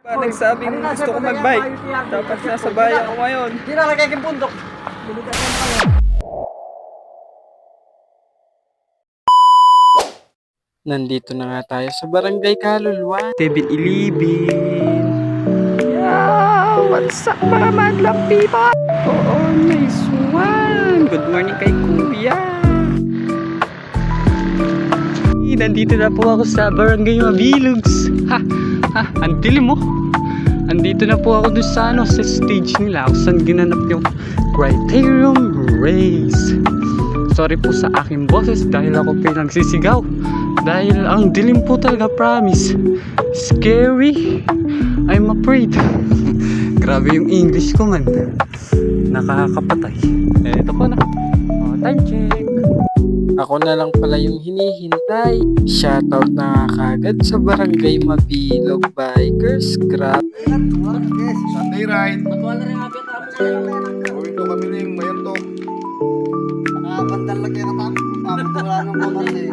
Nagsabing gusto ko mag-bike. Dapat nasa bayan ako ngayon. Hindi na lagay kang bundok. Nandito na nga tayo sa Barangay Kaluluwa. 7-Eleven. Yeah! What's up mga madlang people? Oo, nice one! Good morning kay Kuya! Nandito na po ako sa Barangay Mabilogs. Ang dilim mo. Andito na po ako dun sa sa stage nila kung saan ginanap yung Criterium Race. Sorry po sa aking boses dahil ako pinagsisigaw. Dahil ang dilim po talaga, promise. Scary. I'm afraid. Grabe yung English ko man. Nakakapatay. Eto po na. Time check. Ako na lang pala yung hinihintay. Shoutout na kagad sa Barangay Mabilog Bikers. Grabe. Sunday ride. Matuwala rin natin ang Gawin to kami na yung mayan to. nakabandal lang yan ang wala nang pamali.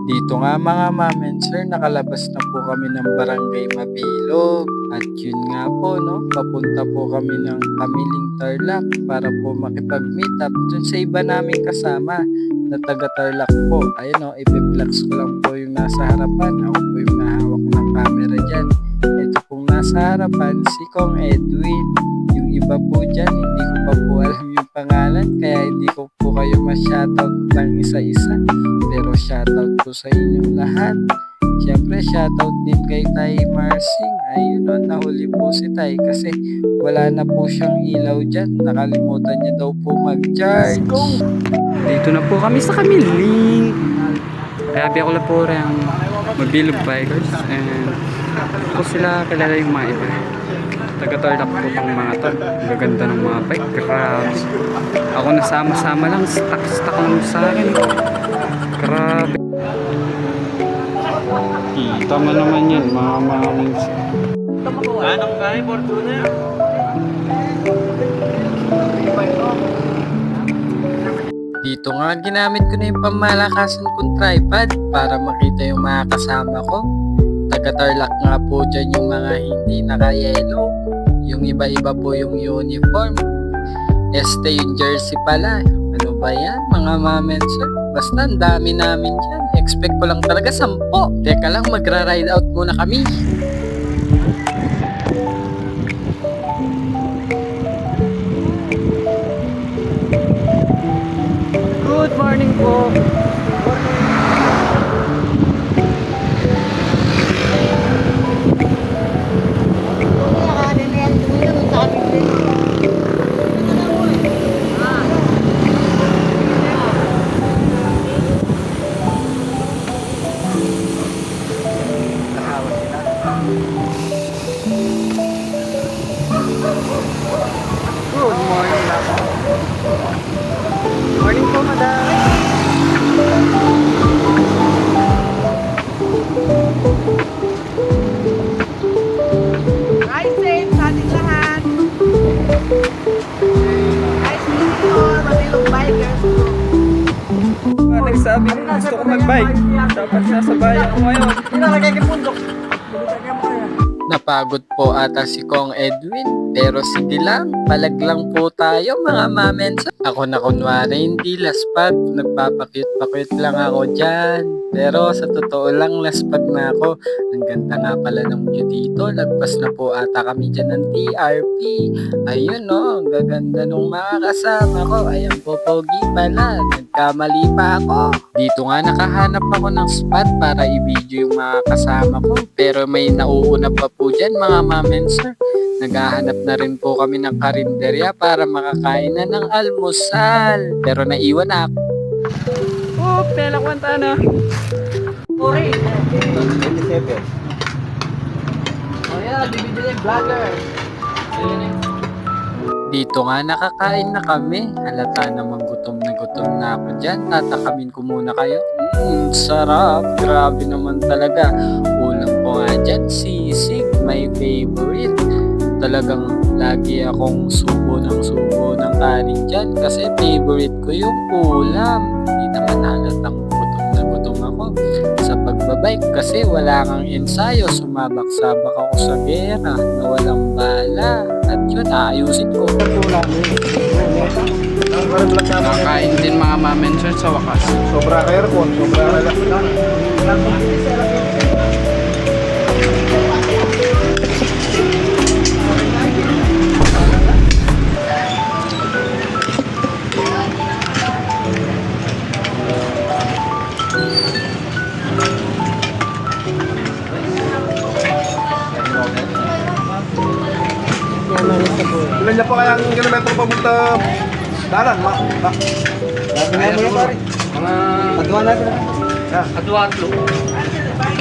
Dito nga mga mamen sir, nakalabas na po kami ng Barangay Mabilog. At yun nga po, no, papunta po kami ng Kamiling Tarlac para po makipag-meet up dun sa iba naming kasama na taga Tarlac po. Ayun no, ipiplex ko lang po yung nasa harapan. Ako po yung nahawak ng camera dyan. Ito pong nasa harapan, si Kong Edwin. Yung iba po dyan, hindi ko pa po alam yung pangalan, kaya hindi ko po kayo ma-shoutout ng isa-isa. Pero shoutout po sa inyong lahat. Siyempre, shoutout din kay Tay Marsing. Ayun no, nahuli po si Tay kasi wala na po siyang ilaw dyan. Nakalimutan niya daw po mag-charge. Let's go! Dito na po kami sa Kamiling. Grabe ako lang po rin Mabilog Bikers. And po sila kilala yung mga iba. Taga-Tarlac po pang mga to. Gaganda ng mga bike. Grabe. Ako nasama-sama lang. Stuck lang sa akin. Grabe. Kita mo naman yan, mga mamins. Anong gani, Fortuna? Dito nga ginamit ko na yung pamalakasan kong tripod para makita yung mga kasama ko. Taga-Tarlac nga po dyan yung mga hindi naka-yellow. Yung iba-iba po yung uniform. Este yung jersey pala. Ano ba yan mga mamenser? Basta ang dami namin dyan. Expect ko lang talaga 10. Teka lang, magra-ride out muna kami. Good morning po. Good morning. Morning po, madam. Ride safe sa ating lahat. Nice meeting you all, Mabilog Bikers. Nagsabing gusto ko mag-bike. Dapat nasa bayan ako ngayon. Hindi na lagay kang bundok. Napagod po ata si Kong Edwin, pero sige lang, palag lang po tayo mga mamensa. Ako na kunwari hindi laspag, nagpapakyut-pakyut lang ako dyan. Pero sa totoo lang laspag na ako. Ang ganda nga pala ng view dito, lagpas na po ata kami dyan ng TRP. Ayun no, ang gaganda nung mga kasama ko. Ayan po, pogi pala, nagkamali pa ako. Dito nga nakahanap ako ng spot para i-video yung mga kasama ko. Pero may nauuna pa po dyan mga mamenser. Naghahanap na rin po kami ng karinderya para makakain na ng almusal. Pero naiwan na ako. Oh, pelakwanta na. Sorry. 27. Oh yeah, DVD vlogger. Dito nga nakakain na kami. Halata namang gutom na ako dyan. Tatakamin ko muna kayo. Sarap. Grabe naman talaga. Ulam po nga dyan, sisig. My favorite. Talagang lagi akong subo ng kanin dyan. Kasi favorite ko yung ulam. Hindi naman halatang gutom na gutom ako. Sa pagbabike kasi wala kang ensayo. Sumabak-sabak ako sa gera na walang bala. At yun, aayusin ko. Nakain din mga ma'am and sir sa wakas. Sobra ka aircon, sobra ka relax lang. Ilan niya pa kayang kilometro papunta dalan, Sabi nga mo pare. Mga Patuwa natin.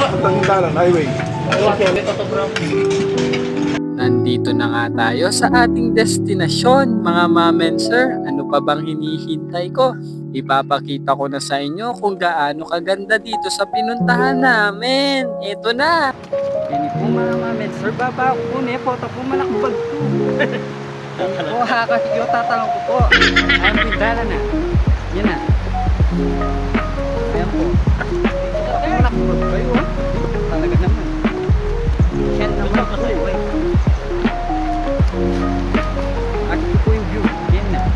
papuntang dalan, highway. Nandito na nga tayo sa ating destinasyon, mga ma'am and sir. Ano pa bang hinihintay ko? Ipapakita ko na sa inyo kung gaano kaganda dito sa pinuntahan namin. Ito na! Ini po mga mamet. Sir, baba ako po ne. Pota po manakbag po. Po, hakakyo tatanong ko po. Ang pindala na. Yan na. Ayan po. Manakbag kayo. Talaga naman. Yan naman po. Ako po yung view. Yan na.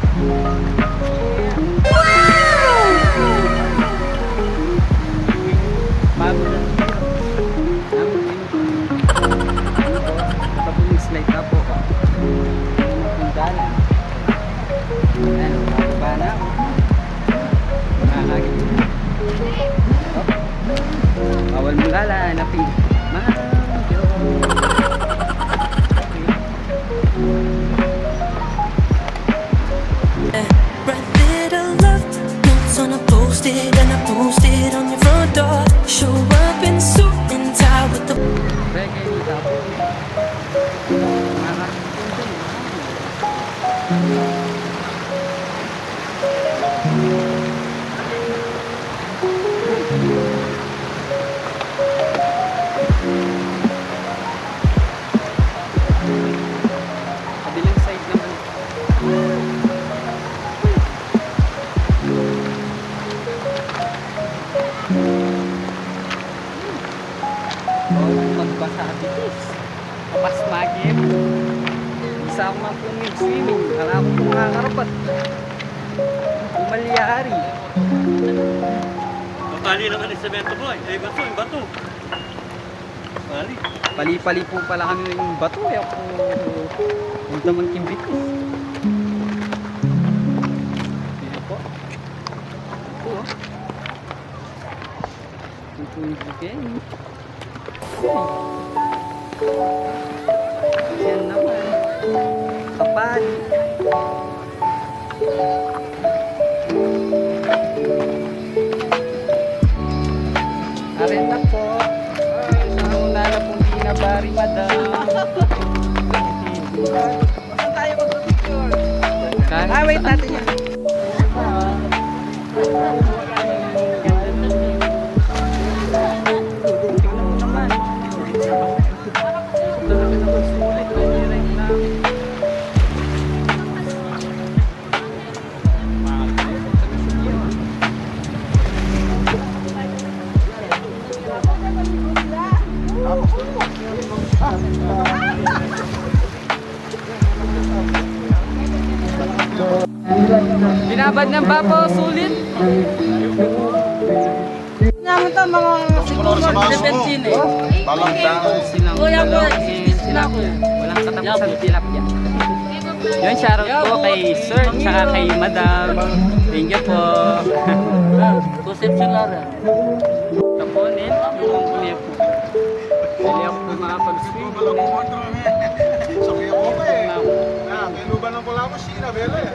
Bago na. Slide na po. Pindala. Ano, ba na? Nakakagin. Bawal mong lalanapin. Mahal. Write little love notes on a post-it and I post it on your front door. Show up in suit and tie with the Reggae nita po. Nakakagin din. Kabilang side naman. Magbasa bitis. Kapas magip. Isa ako man po swimming. Kala ko po makakarapat. Umalyari. Matali naman yung semento boy. Ay, bato, yung bato. Mali. Pali-pali po pala kami ng bato. Eh ako. Huwag naman kimbit ko. Ayan po. Ito oh. Ito po yung chicken. Ayan naman. Kapal. Aren na po. Sa una na pong binabari, madam. Saan tayo mag-picture? Ah, wait natin yan. Binabad ng bapo, sulit. Namin to mga siguro 17 eh. Silang dalaw, sila ko. Walang katapusan tilapia. Yun, shoutout po kay Sir, tsaka kay Madam. Thank you po. Conception Lara. Taponin, yung kuya po. Hindi ako po makapag-swim. Sakay ako pa eh. May luban ng pula ko, Sheena, bela eh.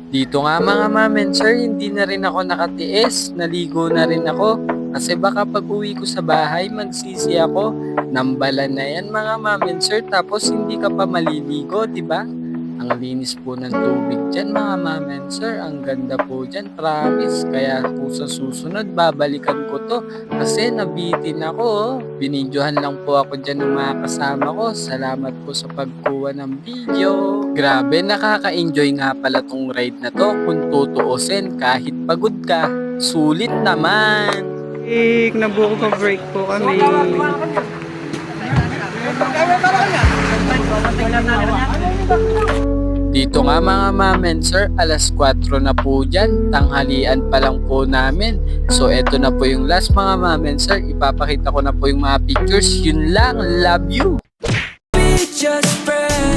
Dito nga mga ma'am and sir, hindi na rin ako nakatiis. Naligo na rin ako. Kasi baka pag uwi ko sa bahay, magsisi ako. Nambalan na yan mga ma'am and sir, tapos hindi ka pa maliligo, di ba? Ang linis po ng tubig dyan mga ma'am and sir. Ang ganda po dyan, promise. Kaya kung sa susunod, babalikan ko to. Kasi nabitin ako. Oh. Binidyohan lang po ako dyan ng mga kasama ko. Salamat po sa pagkuha ng video. Grabe, nakaka-enjoy nga pala tong ride na to. Kung tutuusin, kahit pagod ka, sulit naman. Nabuko pa break po kami. Dito nga mga ma'am and sir, alas 4 na po dyan. Tanghalian pa lang po namin. So eto na po yung last mga ma'am and sir. Ipapakita ko na po yung mga pictures. Yun lang, love you! Be just friends.